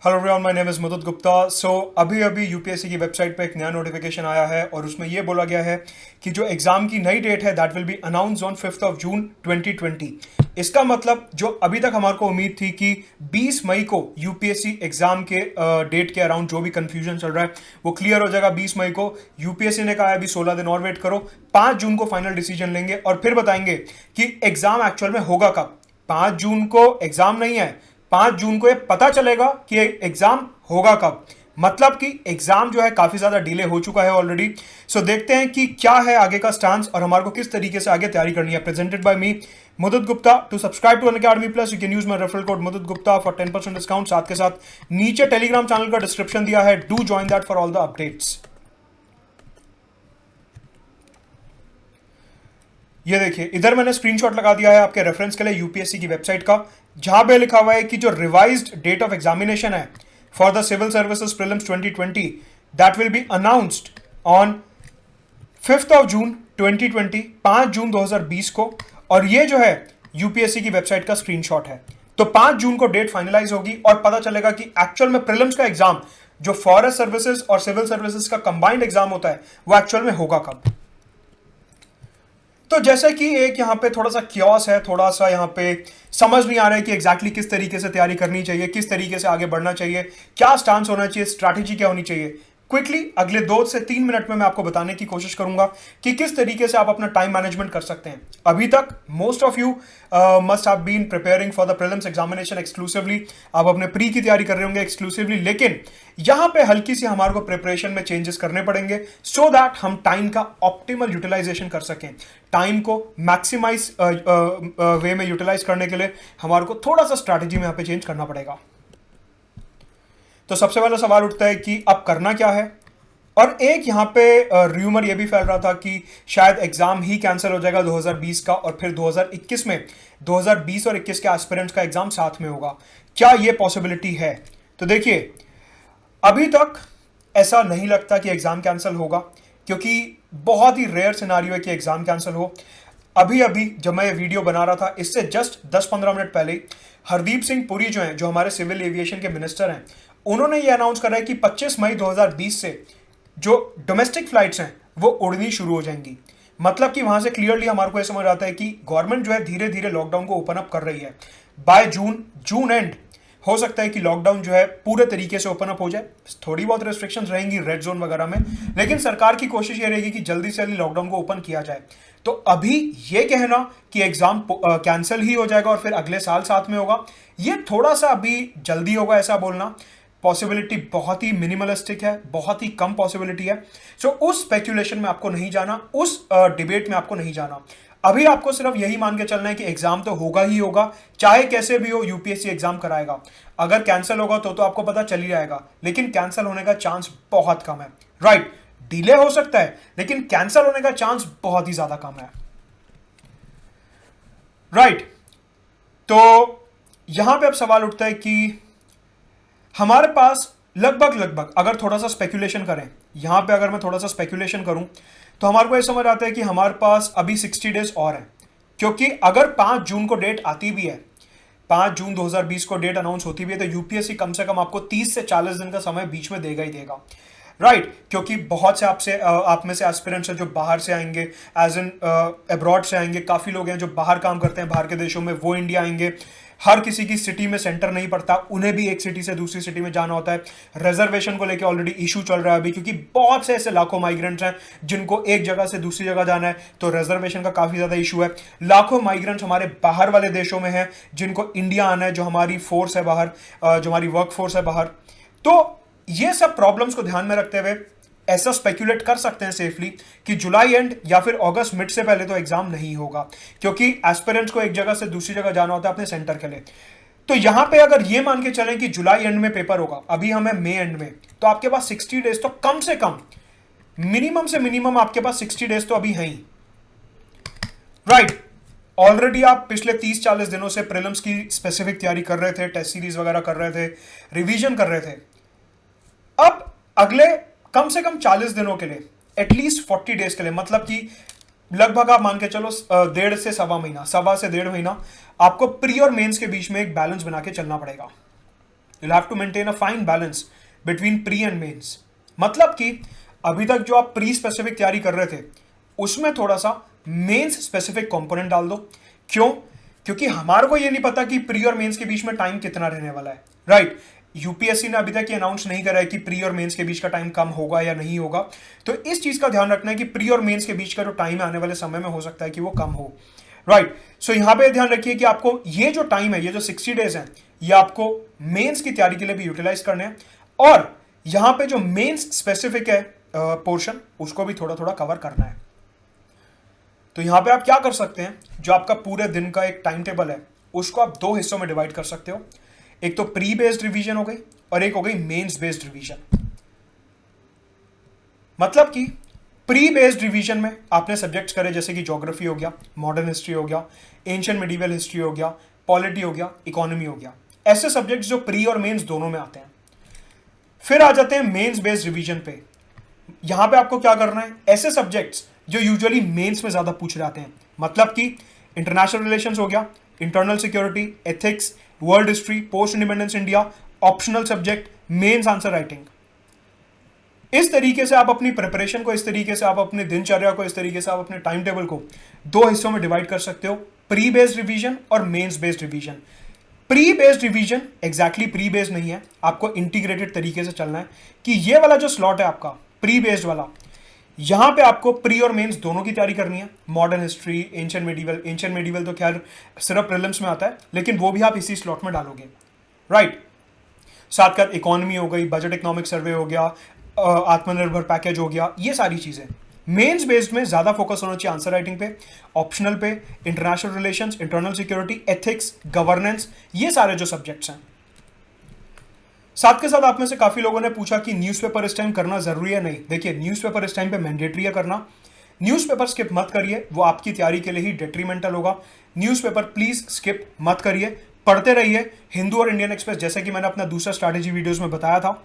Hello everyone, my name is मदद गुप्ता। सो अभी अभी यूपीएससी की वेबसाइट पे एक नया नोटिफिकेशन आया है और उसमें ये बोला गया है कि जो एग्ज़ाम की नई डेट है that will B announce on 5 of June 2020। इसका मतलब जो अभी तक हमारे को उम्मीद थी कि 20 मई को यूपीएससी एग्ज़ाम के डेट के अराउंड जो भी कंफ्यूजन चल रहा है वो क्लियर हो जाएगा 20 मई को। यूपीएससी ने कहा है अभी 16 दिन और वेट करो, 5 जून को फाइनल डिसीजन लेंगे और फिर बताएंगे कि एग्ज़ाम एक्चुअल में होगा कब। 5 जून को एग्ज़ाम नहीं है, 5 जून को ये पता चलेगा कि एग्जाम होगा कब। मतलब कि एग्जाम जो है काफी ज्यादा डिले हो चुका है ऑलरेडी। सो देखते हैं कि क्या है आगे का स्टांस और हमारे को किस तरीके से आगे तैयारी करनी है। Presented by me Mudit Gupta. To subscribe to Unacademy plus you can use my referral code Mudit Gupta for 10% discount. साथ के साथ नीचे टेलीग्राम चैनल का डिस्क्रिप्शन दिया है, do join that for all the updates. ये देखिए, इधर मैंने स्क्रीनशॉट लगा दिया है आपके रेफरेंस के लिए यूपीएससी की वेबसाइट का, जहां पे लिखा हुआ है कि जो रिवाइज्ड डेट ऑफ एग्जामिनेशन है for the civil services prelims 2020 that will be announced on 5 of June 2020, 5 जून 2020 को। और ये जो है यूपीएससी की वेबसाइट का स्क्रीनशॉट है। तो 5 जून को डेट फाइनलाइज होगी और पता चलेगा कि एक्चुअल में प्रीलिम्स का एग्जाम जो फॉरेस्ट सर्विसेज और सिविल सर्विसेज का कंबाइंड एग्जाम होता है वो एक्चुअल में होगा कब। तो जैसे कि एक यहाँ पे थोड़ा सा क्योस है, थोड़ा सा यहाँ पे समझ नहीं आ रहा है कि एग्जैक्टली किस तरीके से तैयारी करनी चाहिए, किस तरीके से आगे बढ़ना चाहिए, क्या स्टांस होना चाहिए, स्ट्रैटेजी क्या होनी चाहिए। क्विकली अगले 2 से 3 मिनट में मैं आपको बताने की कोशिश करूंगा कि किस तरीके से आप अपना टाइम मैनेजमेंट कर सकते हैं। अभी तक most of you must have been preparing for the prelims examination exclusively. आप अपने प्री की तैयारी कर रहे होंगे एक्सक्लूसिवली, लेकिन यहां पे हल्की सी हमारे को प्रिपरेशन में चेंजेस करने पड़ेंगे सो दैट हम टाइम का ऑप्टिमल यूटिलाइजेशन कर सकें। टाइम को मैक्सिमाइज वे में यूटिलाइज करने के लिए हमारे को थोड़ा सा स्ट्रैटेजी में यहां पे चेंज करना पड़ेगा। तो सबसे पहला सवाल उठता है कि अब करना क्या है। और एक यहां पे र्यूमर ये भी फैल रहा था कि शायद एग्जाम ही कैंसिल हो जाएगा 2020 का और फिर 2021 में 2020 और 21 के एस्पिरेंट्स का एग्जाम साथ में होगा। क्या ये पॉसिबिलिटी है? तो देखिए, अभी तक ऐसा नहीं लगता कि एग्जाम कैंसिल होगा, क्योंकि बहुत ही रेयर सिनारियो है कि एग्जाम कैंसिल हो। अभी अभी जब मैं ये वीडियो बना रहा था, इससे जस्ट 10-15 मिनट पहले ही हरदीप सिंह पुरी जो हैं, जो हमारे सिविल एविएशन के मिनिस्टर हैं, उन्होंने ये अनाउंस करा है कि 25 मई 2020 से जो डोमेस्टिक फ्लाइट्स हैं वो उड़नी शुरू हो जाएंगी। मतलब कि वहां से क्लियरली हमारे को यह समझ आता है कि गवर्नमेंट जो है धीरे धीरे लॉकडाउन को ओपन अप कर रही है। बाय जून एंड हो सकता है कि लॉकडाउन जो है पूरे तरीके से ओपन अप हो जाए। थोड़ी बहुत रेस्ट्रिक्शंस रहेंगी रेड जोन वगैरह में, लेकिन सरकार की कोशिश ये रहेगी कि जल्दी से जल्दी लॉकडाउन को ओपन किया जाए। तो अभी ये कहना कि एग्जाम कैंसिल ही हो जाएगा और फिर अगले साल साथ में होगा, ये थोड़ा सा अभी जल्दी होगा ऐसा बोलना। पॉसिबिलिटी बहुत ही मिनिमलिस्टिक है, बहुत ही कम पॉसिबिलिटी है। सो उस स्पेक्यूलेशन में आपको नहीं जाना, उस डिबेट में आपको नहीं जाना। अभी आपको सिर्फ यही मान के चलना है कि एग्जाम तो होगा ही होगा, चाहे कैसे भी हो यूपीएससी एग्जाम कराएगा। अगर कैंसिल होगा तो आपको पता चल ही जाएगा, लेकिन कैंसिल होने का चांस बहुत कम है। राइट, डिले हो सकता है लेकिन कैंसिल होने का चांस बहुत ही ज्यादा कम है। राइट, तो यहां पे अब सवाल उठता है कि हमारे पास लगभग अगर थोड़ा सा स्पेकुलेशन करें, यहां पे अगर मैं थोड़ा सा स्पेकुलेशन करूं तो हमारे को यह समझ आता है कि हमारे पास अभी 60 डेज और हैं। क्योंकि अगर 5 जून को डेट आती भी है, 5 जून 2020 को डेट अनाउंस होती भी है, तो यूपीएससी कम से कम आपको 30 से 40 दिन का समय बीच में देगा ही देगा। राइट, क्योंकि बहुत से आप में से एस्पिरेंट्स हैं जो बाहर से आएंगे, एज इन अब्रॉड से आएंगे। काफ़ी लोग हैं जो बाहर काम करते हैं बाहर के देशों में, वो इंडिया आएंगे। हर किसी की सिटी में सेंटर नहीं पड़ता, उन्हें भी एक सिटी से दूसरी सिटी में जाना होता है। रिजर्वेशन को लेकर ऑलरेडी इशू चल रहा है अभी, क्योंकि बहुत से ऐसे लाखों माइग्रेंट्स हैं जिनको एक जगह से दूसरी जगह जाना है, तो रिजर्वेशन का काफ़ी ज़्यादा इशू है। लाखों माइग्रेंट्स हमारे बाहर वाले देशों में हैं जिनको इंडिया आना है, जो हमारी फोर्स है बाहर, जो हमारी वर्क फोर्स है बाहर। तो ये सब प्रॉब्लम्स को ध्यान में रखते हुए ऐसा स्पेक्यूलेट कर सकते हैं सेफली कि जुलाई एंड या फिर अगस्त मिड से पहले तो एग्जाम नहीं होगा, क्योंकि एस्पिरेंट्स को एक जगह से दूसरी जगह जाना होता है अपने सेंटर के लिए। तो यहां पे अगर ये मान के चलें कि जुलाई एंड में पेपर होगा, अभी हमें मई एंड में, तो आपके पास 60 डेज तो कम से कम, मिनिमम से मिनिमम आपके पास 60 डेज तो अभी हैं ही। राइट, ऑलरेडी आप पिछले 30-40 दिनों से प्रीलिम्स की स्पेसिफिक तैयारी कर रहे थे, टेस्ट सीरीज वगैरह कर रहे थे, रिवीजन कर रहे थे। अब अगले कम से कम 40 दिनों के लिए, एटलीस्ट 40 डेज के लिए, मतलब कि लगभग आप मान के चलो 1.5 से सवा महीना, सवा से 1.5 महीना आपको प्री और मेंस के बीच में एक बैलेंस बना के चलना पड़ेगा। You have to maintain a fine balance between pre and mains. मतलब कि अभी तक जो आप प्री स्पेसिफिक तैयारी कर रहे थे उसमें थोड़ा सा मेंस स्पेसिफिक कंपोनेंट डाल दो। क्यों? क्योंकि हमारे को ये नहीं पता कि प्री और मेंस के बीच में टाइम कितना रहने वाला है, राइट? यूपीएससी ने अभी तक ये अनाउंस नहीं करा है कि प्री और मेंस के बीच का टाइम कम होगा या नहीं होगा। तो इस चीज का ध्यान रखना है कि प्री और मेंस के बीच का जो टाइम है आने वाले समय में हो सकता है कि वो कम हो, राइट? सो यहां पे ध्यान रखिए कि आपको ये जो टाइम है, ये जो 60 डेज है, ये आपको मेंस की तैयारी के लिए भी यूटिलाइज करने हैं। और यहां पे जो मेंस स्पेसिफिक है पोर्शन, उसको भी थोड़ा थोड़ा कवर करना है। तो यहां पे आप क्या कर सकते हैं, जो आपका पूरे दिन का एक टाइम टेबल है उसको आप दो हिस्सों में डिवाइड कर सकते हो। एक तो प्री बेस्ड रिवीजन हो गई और एक हो गई मेंस बेस्ड रिवीजन। मतलब कि प्री बेस्ड रिवीजन में आपने सब्जेक्ट्स करे जैसे कि ज्योग्राफी हो गया, मॉडर्न हिस्ट्री हो गया, एंशिएंट मिडिवल हिस्ट्री हो गया, पॉलिटी हो गया, इकोनॉमी हो गया, ऐसे सब्जेक्ट्स जो प्री और मेंस दोनों में आते हैं। फिर आ जाते हैं मेंस बेस्ड रिवीजन पे। यहां पे आपको क्या करना है, ऐसे सब्जेक्ट्स जो यूजुअली मेंस में ज्यादा पूछ जाते हैं, मतलब कि इंटरनेशनल रिलेशंस हो गया, internal security, ethics, world history, post independence India, optional subject, mains answer writing. इस तरीके से आप अपनी प्रिपरेशन को, इस तरीके से आप अपनी दिनचर्या को, इस तरीके से आप अपने टाइम टेबल को दो हिस्सों में डिवाइड कर सकते हो, प्री बेस्ड रिवीजन और mains based revision. Pre based revision exactly pre based नहीं है, आपको इंटीग्रेटेड तरीके से चलना है कि ये वाला जो स्लॉट है आपका प्री बेस्ड वाला, यहां पे आपको प्री और मेंस दोनों की तैयारी करनी है। मॉडर्न हिस्ट्री, एंशिएंट मेडिवल तो खैर सिर्फ प्रीलिम्स में आता है, लेकिन वो भी आप इसी स्लॉट में डालोगे, राइट? साथ का इकोनॉमी हो गई, बजट इकोनॉमिक सर्वे हो गया, आत्मनिर्भर पैकेज हो गया, ये सारी चीजें। मेंस बेस्ड में ज्यादा फोकस होना चाहिए आंसर राइटिंग पे, ऑप्शनल पे, international relations, internal security, ethics, governance, ये सारे जो सब्जेक्ट्स हैं। साथ के साथ आप में से काफी लोगों ने पूछा कि न्यूज़पेपर इस टाइम करना जरूरी है। नहीं, देखिए न्यूज़पेपर इस टाइम पे मैंडेटरी है करना। न्यूज़पेपर स्किप मत करिए, वो आपकी तैयारी के लिए ही डेट्रीमेंटल होगा। न्यूज़पेपर प्लीज स्किप मत करिए, पढ़ते रहिए। हिंदू और इंडियन एक्सप्रेस, जैसे कि मैंने अपना दूसरा स्ट्रैटेजी वीडियोस में बताया था,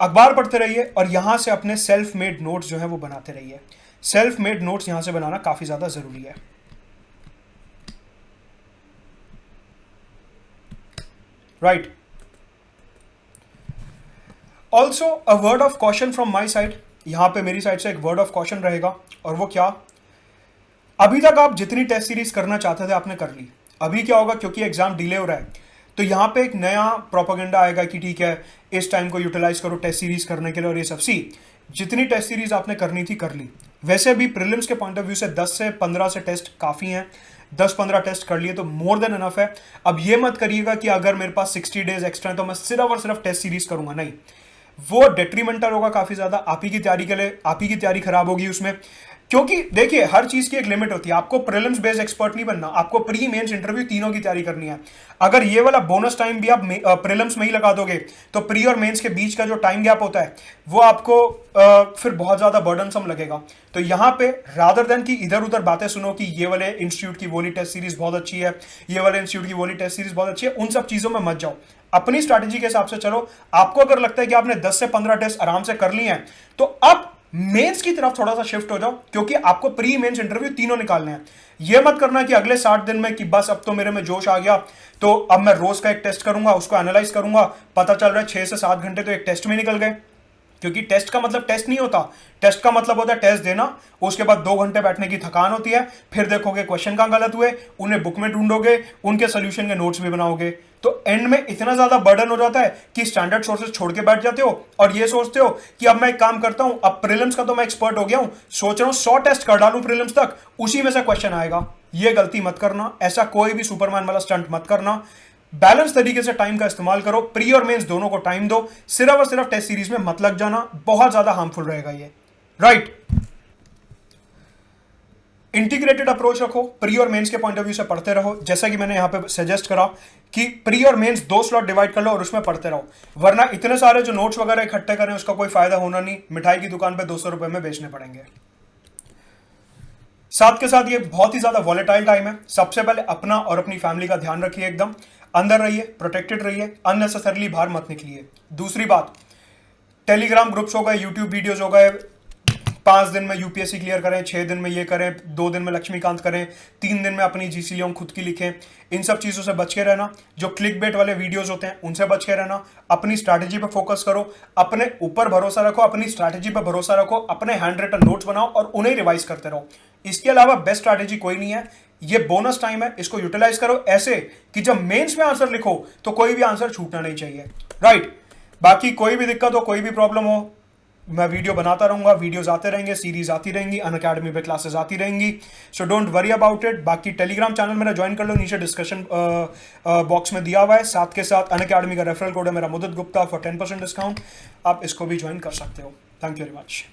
अखबार पढ़ते रहिए और यहां से अपने सेल्फ मेड नोट्स जो है वो बनाते रहिए। सेल्फ मेड नोट्स यहां से बनाना काफी ज्यादा जरूरी है, right? Also a word of caution from my side, यहां पे मेरी साइड से एक वर्ड ऑफ कॉशन रहेगा। और वो क्या, अभी तक आप जितनी टेस्ट सीरीज करना चाहते थे आपने कर ली। अभी क्या होगा, क्योंकि एग्जाम डिले हो रहा है, तो यहां पे एक नया प्रोपेगेंडा आएगा कि ठीक है इस टाइम को यूटिलाइज करो टेस्ट सीरीज करने के लिए। और ये सब जितनी टेस्ट सीरीज आपने करनी थी कर ली। वैसे भी प्रीलिम्स के पॉइंट ऑफ व्यू से 10 से 15 से टेस्ट काफी हैं, 10-15 टेस्ट कर लिए तो मोर देन इनफ है। अब ये मत करिएगा कि अगर मेरे पास 60 डेज एक्स्ट्रा है तो मैं सिर्फ और सिर्फ टेस्ट सीरीज करूंगा, नहीं, वो डेट्रीमेंटल होगा काफी ज्यादा। आप ही की तैयारी के लिए आप ही की तैयारी खराब होगी उसमें। क्योंकि देखिए हर चीज की एक लिमिट होती है, आपको प्रीलिम्स बेस्ड एक्सपर्ट नहीं बनना, आपको प्री मेंस इंटरव्यू तीनों की तैयारी करनी है। अगर ये वाला बोनस टाइम भी आप प्रीलिम्स में ही लगा दोगे तो प्री और मेंस के बीच का जो टाइम गैप होता है वो आपको फिर बहुत ज्यादा बर्डनसम लगेगा। तो यहाँ पे रादर देन कि इधर उधर बातें सुनो कि ये वाले इंस्टीट्यूट की वोली टेस्ट सीरीज बहुत अच्छी है, ये वाले इंस्टीट्यूट की वोली टेस्ट सीरीज बहुत अच्छी है, उन सब चीजों में मत जाओ। अपनी स्ट्रैटेजी के हिसाब से चलो। आपको अगर लगता है कि आपने 10 से 15 टेस्ट आराम से कर लिए हैं तो अब मेंस की तरफ थोड़ा सा शिफ्ट हो जाओ, क्योंकि आपको प्री मेंस इंटरव्यू तीनों निकालने हैं। यह मत करना कि अगले 60 दिन में कि बस अब तो मेरे में जोश आ गया तो अब मैं रोज का एक टेस्ट करूंगा, उसको एनालाइज करूंगा, पता चल रहा है 6 से 7 घंटे तो एक टेस्ट में निकल गए। क्योंकि टेस्ट का मतलब टेस्ट नहीं होता, टेस्ट का मतलब होता है टेस्ट देना, उसके बाद 2 घंटे बैठने की थकान होती है, फिर देखोगे क्वेश्चन कहां गलत हुए, उन्हें बुक में ढूंढोगे, उनके सोल्यूशन के नोट्स भी बनाओगे, तो एंड में इतना ज्यादा बर्डन हो जाता है कि स्टैंडर्ड सोर्सेज छोड़ के बैठ जाते हो और ये सोचते हो कि अब मैं एक काम करता हूं, अब प्रीलिम्स का तो मैं एक्सपर्ट हो गया हूं, सोच रहा हूं 100 टेस्ट कर डालूं प्रीलिम्स तक, उसी में से क्वेश्चन आएगा। ये गलती मत करना, ऐसा कोई भी सुपरमैन वाला स्टंट मत करना। बैलेंस तरीके से टाइम का इस्तेमाल करो, प्री और मेंस दोनों को टाइम दो, सिर्फ और सिर्फ टेस्ट सीरीज में मत लग जाना, बहुत ज्यादा हार्मफुल रहेगा ये, राइट? इंटीग्रेटेड अप्रोच रखो, प्री और मेंस के पॉइंट ऑफ व्यू से पढ़ते रहो। जैसा कि मैंने यहां पे सजेस्ट करा कि प्री और मेंस 2 स्लॉट डिवाइड कर लो और उसमें पढ़ते रहो, वरना इतने सारे जो नोट्स वगैरह इकट्ठे करें उसका कोई फायदा होना नहीं, मिठाई की दुकान पे 200 रुपए में बेचने पड़ेंगे। साथ के साथ ये बहुत ही ज्यादा वॉलेटाइल टाइम है। सबसे पहले अपना और अपनी फैमिली का ध्यान रखिए, एकदम अंदर रहिए, प्रोटेक्टेड रहिए, अननेसेसरली बाहर मत निकलिए। दूसरी बात, टेलीग्राम ग्रुप्स हो गए, यूट्यूब वीडियोस हो गए, 5 दिन में यूपीएससी क्लियर करें, 6 दिन में ये करें, 2 दिन में लक्ष्मीकांत करें, 3 दिन में अपनी जीसी लियोंग खुद की लिखें। इन सब चीज़ों से बच के रहना। जो क्लिक बेट वाले वीडियोस होते हैं उनसे बच के रहना। अपनी स्ट्रैटेजी पे फोकस करो, अपने ऊपर भरोसा रखो, अपनी स्ट्रैटेजी पे भरोसा रखो, अपने हैंड रिटन नोट्स बनाओ और उन्हें रिवाइज करते रहो। इसके अलावा बेस्ट स्ट्रैटेजी कोई नहीं है। ये बोनस टाइम है, इसको यूटिलाइज करो ऐसे कि जब मेंस में आंसर लिखो तो कोई भी आंसर छूटना नहीं चाहिए, राइट। बाकी कोई भी दिक्कत हो, कोई भी प्रॉब्लम हो, मैं वीडियो बनाता रहूंगा, वीडियोस आते रहेंगे, सीरीज आती रहेंगी, अनअकैडमी पे क्लासेस आती रहेंगी। So don't worry about it. बाकी टेलीग्राम चैनल मेरा ज्वाइन कर लो, नीचे डिस्कशन बॉक्स में दिया हुआ है। साथ के साथ अनअकैडमी का रेफरल कोड है मेरा मुदित गुप्ता फॉर 10% डिस्काउंट। आप इसको भी ज्वाइन कर सकते हो। Thank you very much.